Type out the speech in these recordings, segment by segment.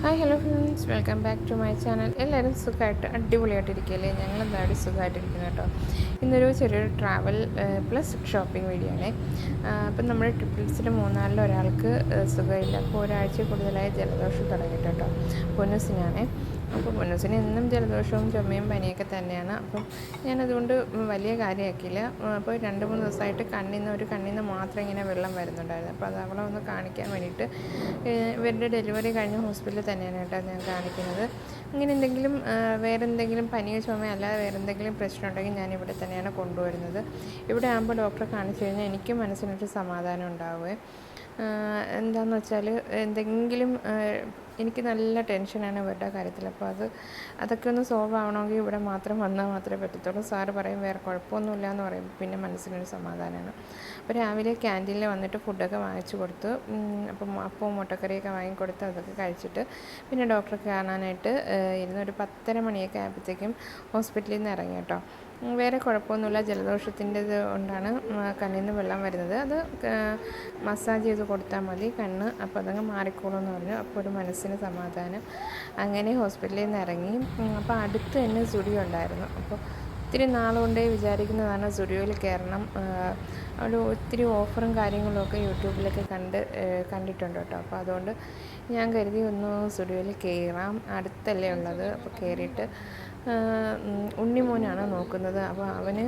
Hi hello friends, welcome back to my channel. എല്ലാവരും സുഖമായിട്ട് അടിപൊളിയായിട്ടിരിക്കുകയല്ലേ? ഞങ്ങളെന്തായാലും സുഖമായിട്ടിരിക്കുന്നു കേട്ടോ. ഇന്നൊരു ചെറിയൊരു ട്രാവൽ പ്ലസ് ഷോപ്പിംഗ് വീഡിയോ ആണ്. അപ്പം നമ്മുടെ ട്രിപ്പിൾസിൽ മൂന്നാലിൽ ഒരാൾക്ക് സുഖമില്ല. അപ്പോൾ ഒരാഴ്ച കൂടുതലായി ജലദോഷം തുടങ്ങിയിട്ട് കേട്ടോ. പൊന്നൂസിനാണ്. അപ്പോൾ പൊന്നൂസിന് എന്നും ജലദോഷവും ചുമയും പനിയൊക്കെ തന്നെയാണ്. അപ്പം ഞാനതുകൊണ്ട് വലിയ കാര്യമാക്കിയില്ല. അപ്പോൾ 2-3 ദിവസമായിട്ട് കണ്ണിൽ നിന്ന് മാത്രം ഇങ്ങനെ വെള്ളം വരുന്നുണ്ടായിരുന്നു. അപ്പോൾ അത് അവളെ ഒന്ന് കാണിക്കാൻ വേണ്ടിയിട്ട് ഇവരുടെ ഡെലിവറി കഴിഞ്ഞ ഹോസ്പിറ്റലിൽ തന്നെയാണ് കേട്ടോ ഞാൻ കാണിക്കുന്നത്. അങ്ങനെ എന്തെങ്കിലും വേറെ എന്തെങ്കിലും പനിയോ ചുമയോ അല്ലാതെ വേറെ എന്തെങ്കിലും പ്രശ്നം ഉണ്ടെങ്കിൽ ഞാൻ ഇവിടെ തന്നെയാണ് കൊണ്ടുവരുന്നത്. ഇവിടെ ആകുമ്പോൾ ഡോക്ടറെ കാണിച്ചു കഴിഞ്ഞാൽ എനിക്കും മനസ്സിനൊരു സമാധാനം ഉണ്ടാവുകയും എന്താണെന്ന് വെച്ചാൽ എന്തെങ്കിലും എനിക്ക് നല്ല ടെൻഷനാണ് ഇവരുടെ കാര്യത്തിൽ. അപ്പോൾ അതൊക്കെ ഒന്ന് സോൾവ് ആവണമെങ്കിൽ ഇവിടെ മാത്രം വന്നാൽ മാത്രമേ പറ്റത്തുള്ളൂ. സാറ് പറയും വേറെ കുഴപ്പമൊന്നുമില്ല എന്ന് പറയും. പിന്നെ മനസ്സിനൊരു സമാധാനമാണ്. അപ്പോൾ രാവിലെ ക്യാൻറ്റീനിൽ വന്നിട്ട് ഫുഡൊക്കെ വാങ്ങിച്ചു കൊടുത്ത് അപ്പവും മുട്ടക്കറിയൊക്കെ വാങ്ങിക്കൊടുത്ത് അതൊക്കെ കഴിച്ചിട്ട് പിന്നെ ഡോക്ടറെ കാണാനായിട്ട് ഇരുന്ന് ഒരു 10:30 മണിയൊക്കെ ആയപ്പോഴത്തേക്കും ഹോസ്പിറ്റലിൽ നിന്ന് ഇറങ്ങി കേട്ടോ. വേറെ കുഴപ്പമൊന്നുമില്ല, ജലദോഷത്തിൻ്റെത് കൊണ്ടാണ് കണ്ണിൽ നിന്ന് വെള്ളം വരുന്നത്. അത് മസാജ് ചെയ്ത് കൊടുത്താൽ മതി കണ്ണ്, അപ്പോൾ അതങ്ങ് മാറിക്കോളും എന്ന് പറഞ്ഞു. അപ്പോൾ ഒരു മനസ്സിന് സമാധാനം. അങ്ങനെ ഹോസ്പിറ്റലിൽ നിന്ന് ഇറങ്ങി. അപ്പോൾ അടുത്ത് തന്നെ സ്റ്റുഡിയോ ഉണ്ടായിരുന്നു. അപ്പോൾ ഒത്തിരി നാളുകൊണ്ടേ വിചാരിക്കുന്നതാണ് സ്റ്റുഡിയോയിൽ കയറണം. അവിടെ ഒത്തിരി ഓഫറും കാര്യങ്ങളുമൊക്കെ യൂട്യൂബിലൊക്കെ കണ്ടിട്ടുണ്ട് കേട്ടോ. അപ്പോൾ അതുകൊണ്ട് ഞാൻ കരുതി ഒന്ന് സ്റ്റുഡിയോയിൽ കയറാം, അടുത്തല്ലേ ഉള്ളത്. അപ്പോൾ കയറിയിട്ട് ഉണ്ണിമോനാണ് നോക്കുന്നത്. അപ്പോൾ അവന്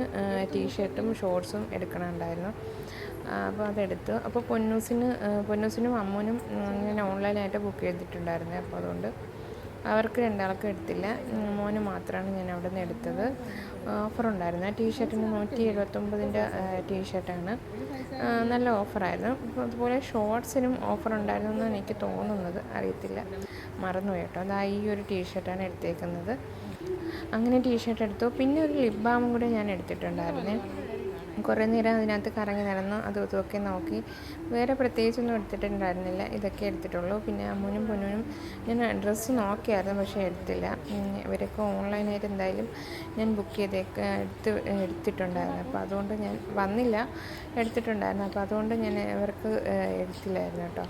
ടീഷർട്ടും ഷോർട്ട്സും എടുക്കണമുണ്ടായിരുന്നു. അപ്പോൾ അതെടുത്തു. അപ്പോൾ പൊന്നൂസിനും അമ്മൂനും ഞാൻ ഓൺലൈനായിട്ട് ബുക്ക് ചെയ്തിട്ടുണ്ടായിരുന്നു. അപ്പോൾ അതുകൊണ്ട് അവർക്ക് രണ്ടാൾക്കും എടുത്തില്ല, മോന് മാത്രമാണ് ഞാൻ അവിടെ നിന്ന് എടുത്തത്. ഓഫറുണ്ടായിരുന്നു. ടീഷർട്ടിന് 179 ടീഷർട്ടാണ്, നല്ല ഓഫറായിരുന്നു. അപ്പോൾ അതുപോലെ ഷോർട്ട്സിനും ഓഫറുണ്ടായിരുന്നു എന്നാണ് എനിക്ക് തോന്നുന്നത്, അറിയത്തില്ല, മറന്നുപോയി കേട്ടോ. അതാ ഈ ഒരു ടീഷർട്ടാണ് എടുത്തേക്കുന്നത്. അങ്ങനെ ടീഷർട്ട് എടുത്തു. പിന്നെ ഒരു ലിപ് ബാമും കൂടെ ഞാൻ എടുത്തിട്ടുണ്ടായിരുന്നേ. കുറേ നേരം അതിനകത്ത് കറങ്ങി നടന്നു, അതും ഇതുമൊക്കെ നോക്കി. വേറെ പ്രത്യേകിച്ചൊന്നും എടുത്തിട്ടുണ്ടായിരുന്നില്ല, ഇതൊക്കെ എടുത്തിട്ടുള്ളൂ. പിന്നെ അമ്മൂനും പൊന്നൂനും ഞാൻ ഡ്രസ്സ് നോക്കിയായിരുന്നു, പക്ഷേ എടുത്തില്ല. ഇവരൊക്കെ ഓൺലൈനായിട്ട് എന്തായാലും ഞാൻ ബുക്ക് എടുത്തിട്ടുണ്ടായിരുന്നു. അപ്പോൾ അതുകൊണ്ട് ഞാൻ വന്നില്ല, എടുത്തിട്ടുണ്ടായിരുന്നു. അപ്പോൾ അതുകൊണ്ട് ഞാൻ ഇവർക്ക് എടുത്തില്ലായിരുന്നു കേട്ടോ.